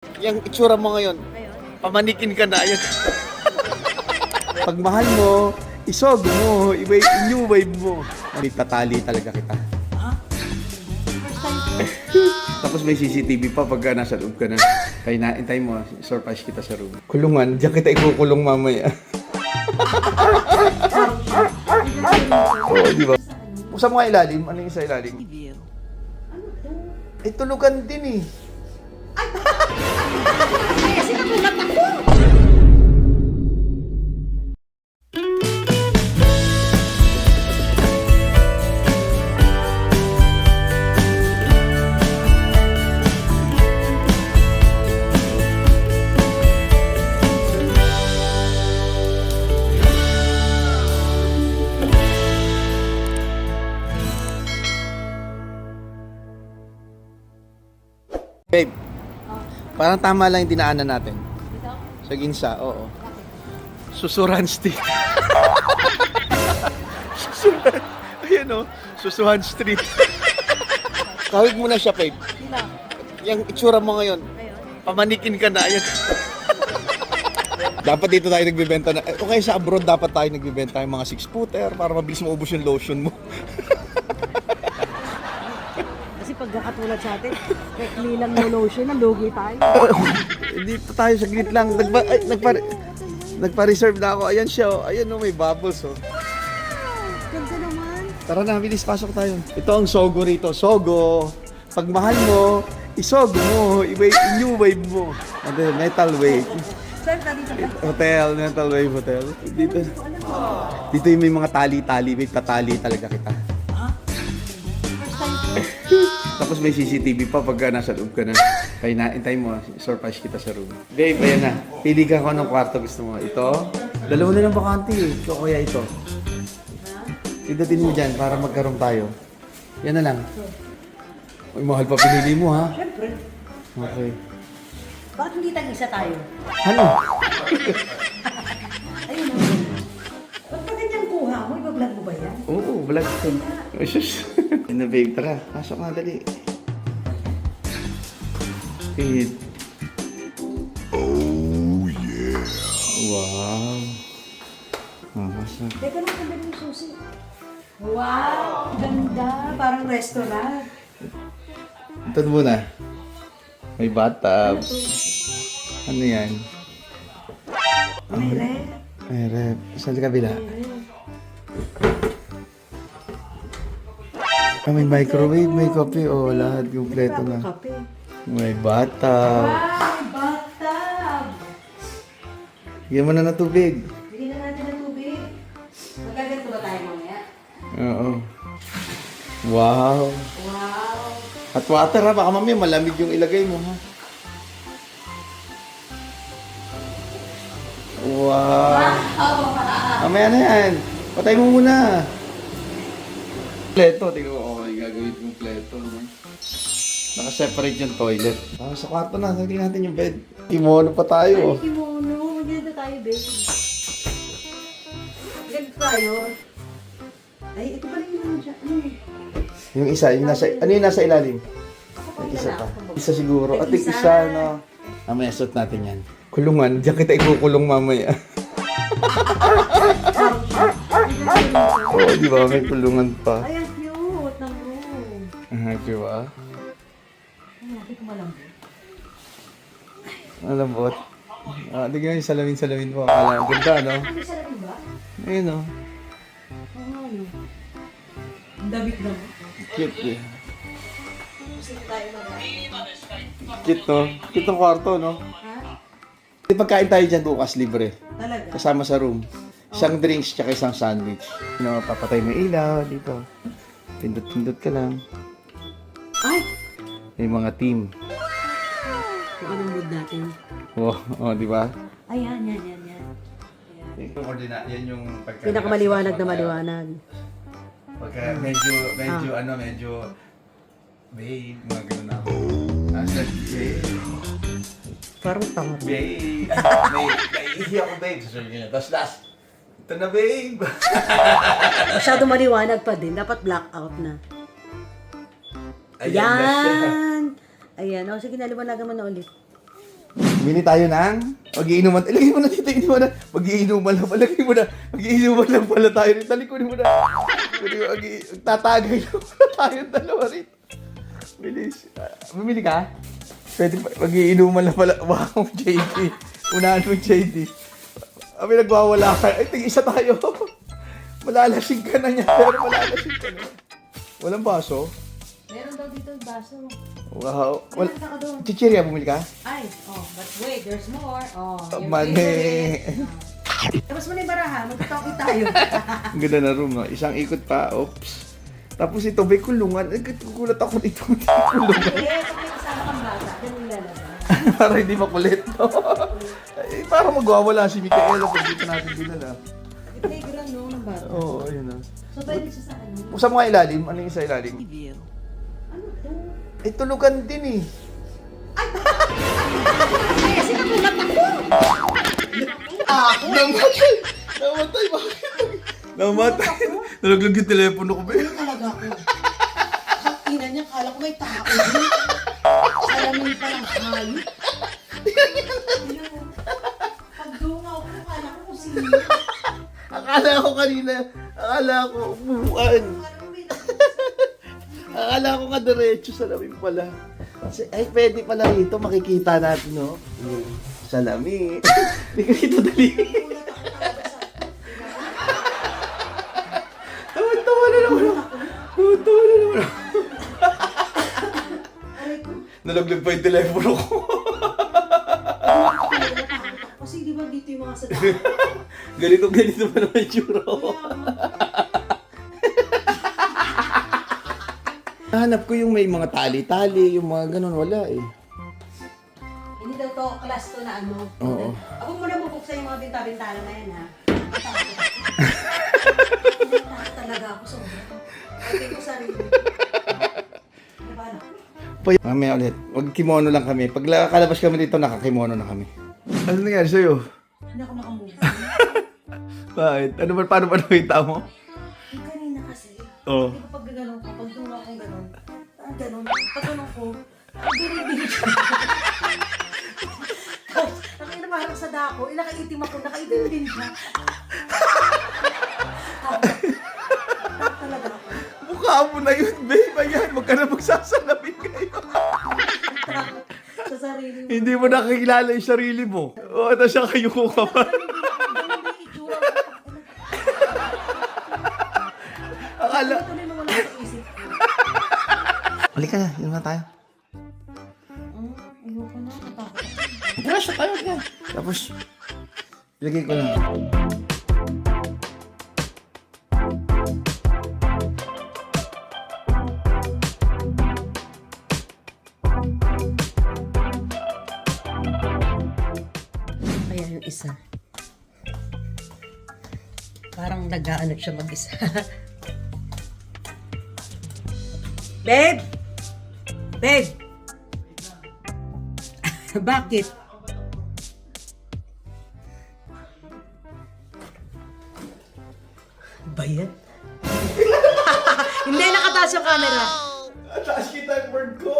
Yung itsura mo ngayon, pamanikin ka na. Yan. Pag mahal mo, isog mo, new wave mo. Tatali talaga kita. Tapos may CCTV pa pag nasa loob ka na. Kaya naintay mo, surprise kita sa room. Kulungan, diyan kita ikukulong mamaya. Oo, di ba? Buksan mo nga ilalim. Ano yung sa ilalim? Eh, tulugan din eh. Kasi nagulat ako. Babe, parang tama lang yung dinaanan natin. Sa Ginza, oo. Susuran Street. Susuran. Ayan o, Susuhan Street. Kawig mo na siya, babe. Yung itsura mo ngayon, pamanikin ka na. Ayan. Dapat dito tayo nagbibenta na. O kaya sa abroad dapat tayo nagbibenta yung mga 6-footer para mabilis maubos yung lotion mo. Kasi pagkakatulad sa atin, rekli lang no lotion, nalugi tayo. Dito tayo saglit lang. Nagpa-reserve na ako. Ayan siya. Oh. Ayan oh, may bubbles. Oh. Ganda naman. Tara na, bilis. Pasok tayo. Ito ang Sogo rito. Sogo. Pag mahal mo, isogo mo. New wave mo. Ano, metal wave. Saan ka dito? Hotel, metal wave hotel. Dito yung may mga tali-tali. May tatali talaga kita. First time. Tapos may CCTV pa pag nasa loob ka na. Kaya naintay mo, surprise kita sa room. Babe, ayan na. Pili ka kung anong kwarto gusto mo. Ito, dalawa na lang bakante eh. So, kaya ito. Pindutin mo dyan para magkaroon tayo. Yan na lang. Uy, mahal pa pinili mo ha. Siyempre. Okay. Bakit hindi tag-isa tayo? Ano? Ayun o. Ba't pa ganyan kuha mo? Iba-vlog mo ba yan? Oo, vlog ko. Oh, sus. Yan na babe, tara. Pasok na, dali. Wait. Oh, yeah. Wow. Pasok. Teka lang, tanda yung susi. Wow! Ganda! Parang restaurant. Ito muna. May bathtub. Ano yan? May rep. May rep. Saan sa kabila? May microwave, may kape. Oh, lahat kumpleto na. Kape. May bathtub. Wow! Bathtub! Bigyan mo na ng tubig. Bigyan na natin ng tubig. Magaganto ba tayo mamaya? Oo. Wow. Wow! Hot water ha. Baka mamaya malamig yung ilagay mo ha. Wow. Mamaya na yan. Patay mo muna. Kompleto. Tingnan mo. Okay, gagawin yung kompleto. Naka-separate yung toilet. Sa kwarto na. Sagli natin yung bed. Kimono pa tayo. Ay, kimono. Maganda tayo, babe. Maganda tayo. Ay, ito pala yung naman siya. Yung isa, yung nasa, ano yung nasa ilalim? Yung isa pa. Isa siguro. At yung isa, no? Mamaya, suot natin yan. Kulungan. Diyan kita ikukulong mamaya. Oo, di ba? May kulungan pa. Ay, ang cute ng room. Di ba? Ay, natin kumalambot. Malambot. Tignan yung salamin-salamin po. Akala, ganda, no? Ano sa labi ba? Ayun, no? Oo nga, no. Ang dabit lang. Cute, eh. Gusto tayo Cute, no? Cute ng kwarto, no? Ha? Pagkain tayo dyan bukas, libre. Talaga? Kasama sa room. Isang drinks, tsaka isang sandwich. Papatay mo yung ilaw dito. Pindot-pindot ka lang. Ay! May mga team. Kung anong mood natin. Oh, di ba? Ayan, yan. Ayan. Yan yung Pinakamaliwanag na maliwanag. Pagka medyo babe, mga gano'n na ako. Nasa babe. Parang tanga. Babe. Naiihi ako babe. Sasabihin niya. Tapos last. Ito na babe. Masyado maliwanag pa din. Dapat blackout na. Ayan na siya. Ayan. O, sige, naliwanagan mo na ulit. Bili tayo ng mag-iinuman. Ilagay mo na dito, inuman na. Mag-iinuman lang pala. Lagay mo na. Mag-iinuman lang pala tayo rito. Talikunin mo na. Tatagay lang pala tayo dalawa rito. Bilis. Bumili ka? Pwede pa. Mag-iinuman lang pala. Wow, JD. Unahan mo, JD. Kami nagwawala ka. Ay, tig-isa tayo. Malalasing ka na niya. Pero malalasing ka na. Walang baso. Meron daw dito yung baso. Wow. Wala ka doon. Chichirya, bumili ka? Ay, but wait, there's more. Your Mani. favorite. Tapos mo na yung baraha, magtatoki tayo. Ang ganda na room, no? Isang ikot pa. Oops. Tapos ito, may kulungan. Ay, gulat ako dito. May kulungan. Eh, pag may kasama kang bata, ganun ilalagay. Para hindi makulit, no? Ay, parang magwawala si Micaela pag dito natin dinala. Playground, no, ng bata. Oo, ayun na. So, pwede siya sa ano? Kung sa mga ilalim, ano yung sa ilalim? Ano to? Eh, tulugan din eh. Ay, kasi nagulat ako. Namatay! Namatay, bakit? Namatay. Nalaglag yung telepono ko, ba? Ano talaga ako? Ang ina niya, kala ko may tao. Salamin pa lang hayop. Pagdungaw ko, kala ko kung sino. Akala ko kanina, akala ko buwan. Akala ko nga diretso salamin pala. Ay, pwede pala rito, makikita natin, no? Salamin. Hindi ka rito dali. Tawa-tawa na naman ako. Tawa-tawa na naman ako. Nalaglag pa yung telepono ko. Kasi di ba dito yung mga sa Ganito pa naman yung tsura ko. Hanap ko yung may mga tali-tali, yung mga ganun, wala eh. Hindi daw to, class to na ano. Oo. Ako muna mabuksan yung mga binta-bintana na yan, ha? Takot talaga ako sobra. Pati ko sarili. Diba na? Mamaya ulit, wag kimono lang kami. Pag kalabas kami dito, nakakimono na kami. Ano nangyari sa'yo? Hindi ako nakamove. Bakit? Ano ba, paano ba nakita mo? Yung kanina kasi, Oo. di ba pag gano'n ko, pag tunga akong gano'n, pag gano'n ko, ang binig siya. Tapos, ang ina parang sa dako, nakaitim ako, nakaitim din siya. Takot talaga ako. Mukha mo na yun, babe. Ayan, huwag ka na magsasalamin kayo. Takot sa sarili mo. Hindi mo nakikilala yung sarili mo. Oo, ito siya kayo ko ka pa. Ganun yung itsura ko. Akala. Ito na yung wala sa isip ko. Halika na, yun na tayo. Ayoko na, natakot ako. Tara, siya tayo. Halika. Tapos, ilagay ko na. Kaya yung isa. Parang nag-ano siya mag-isa. Babe! Babe! Bakit? Ba yan? Hindi, nakataas yung camera. Taas kita yung word ko.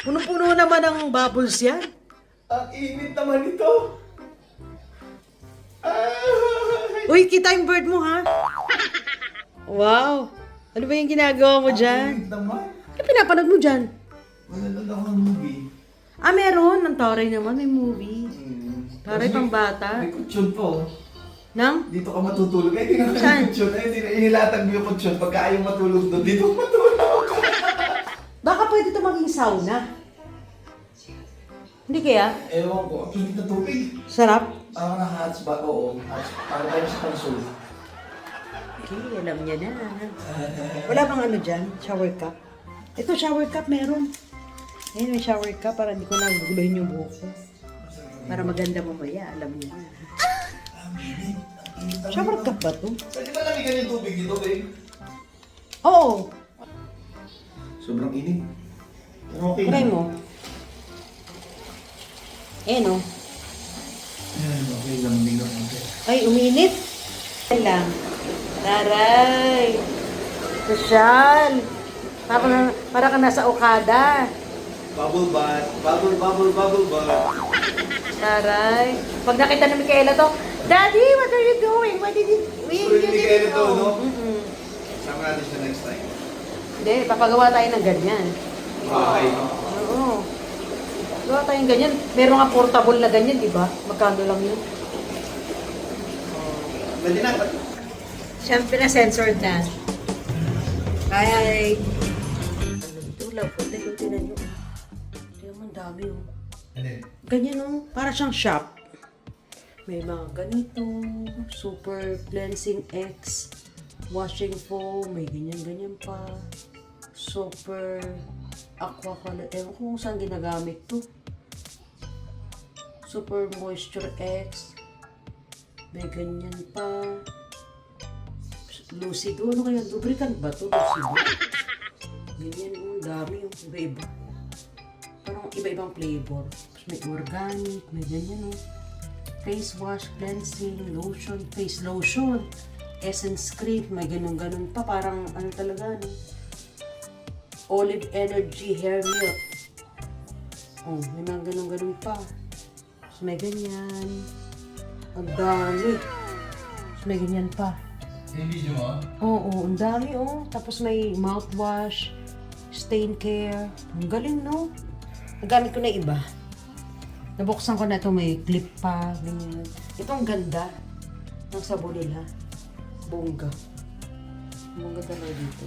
Punong-puno naman ang bubbles yan. Ang init naman ito. Uy, kita yung bird mo, ha? Wow! Ano ba yung ginagawa mo dyan? Init naman. Ano pinapanood mo dyan? Manonood ako ng movie. Ah, meron. Ang taray naman. May movie. Taray pang bata. May kutsyon po. Nang? Dito ka matutulog. Eh, di na Saan? kutsyon. Eh, di na inilatag mo yung kutsyon. Pagka ayaw matulog doon, dito ka matulog. Baka pwede ito maging sauna. Hindi kaya? Ewan ko. Ang init na tubig. Sarap? Parang na-hot spot. Oo. Parang tayo sa pansol. Okay, alam niya na. Wala bang ano dyan? Shower cup? Ito, shower cup meron. Ayun, may shower cup para hindi ko na guguluhin yung buhok ko. Para maganda mamaya, alam niya na. Shower cup ba to? Pwede ba lamigan yung tubig dito, babe? Oo. Sobrang init. Okay. Try mo. Ayan o. Ayan, okay lang. Hindi na konti. Ay, uminit. Ayan lang. Taray. Sosyal. Para ka nasa Okada. Bubble bath. Bubble, bubble, bubble bath. Aray. Pag nakita ni Micaela to, Daddy, what are you doing? What did you... Gusto ni Micaela to, no? Mm-mm. Sama natin siya next time. Hindi, papagawa tayo ng ganyan. Okay. Oo. Gawa tayong ganyan. Meron nga portable na ganyan, di ba? Magkano lang yun? Pwede na. Siyempre na censored na. Bye! Ano ito? Love food. Dahil tinan nyo. Tinan mo, ang dami oh. Ganyan oh. Para siyang shop. May mga ganito. Super cleansing X. Washing foam. May ganyan-ganyan pa. Super aqua color. Ewan ko kung saan ginagamit to. Super moisture X. May ganyan pa. Lucido. Ano kaya? Lubricant ba to? Lucido. Ganyan. Ang dami yung iba-iba. Parang iba-ibang flavor. Tapos may organic. May ganyan oh. Face wash, cleansing, lotion, face lotion. Essence cream. May ganun-ganun pa. Parang ano talaga no? Olive Energy Hair Milk. Oh, may mga ganun-ganun pa. Tapos may ganyan. Ang dami. Tapos may ganyan pa. Yung video mo? Oo, ang dami oh. Tapos may mouthwash, stain care. Ang galing no? Nagamit ko na iba. Nabuksan ko na ito, may clip pa. Ganyan. Ito ang ganda ng sabon nila. Bongga. Bongga talaga dito.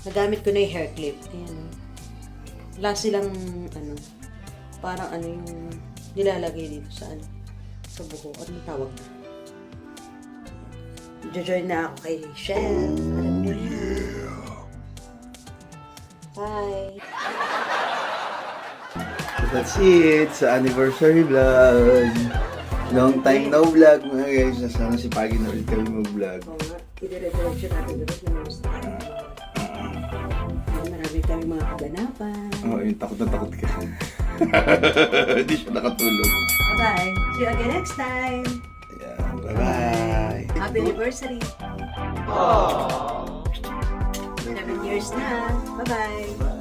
Nagamit ko na yung hair clip. Ayan oh. Wala silang ano, parang ano yung nilalagay dito sa ano, sa buho. Ano tawag na? Jojoin na ako kay Chef. Alam niyo yun. Bye! So that's it sa anniversary vlog. Long time no vlog mga guys. Sana si Pagi na ulit kami mag-vlog. Oo nga, i-dire-direction natin doon yung gusto. Marami kami mga kaganapan. Oo, yung takot na takot ka. Hindi siya nakatulog. Bye-bye! See you again next time! Ayan, bye-bye. Happy anniversary! 7 years na! Bye-bye!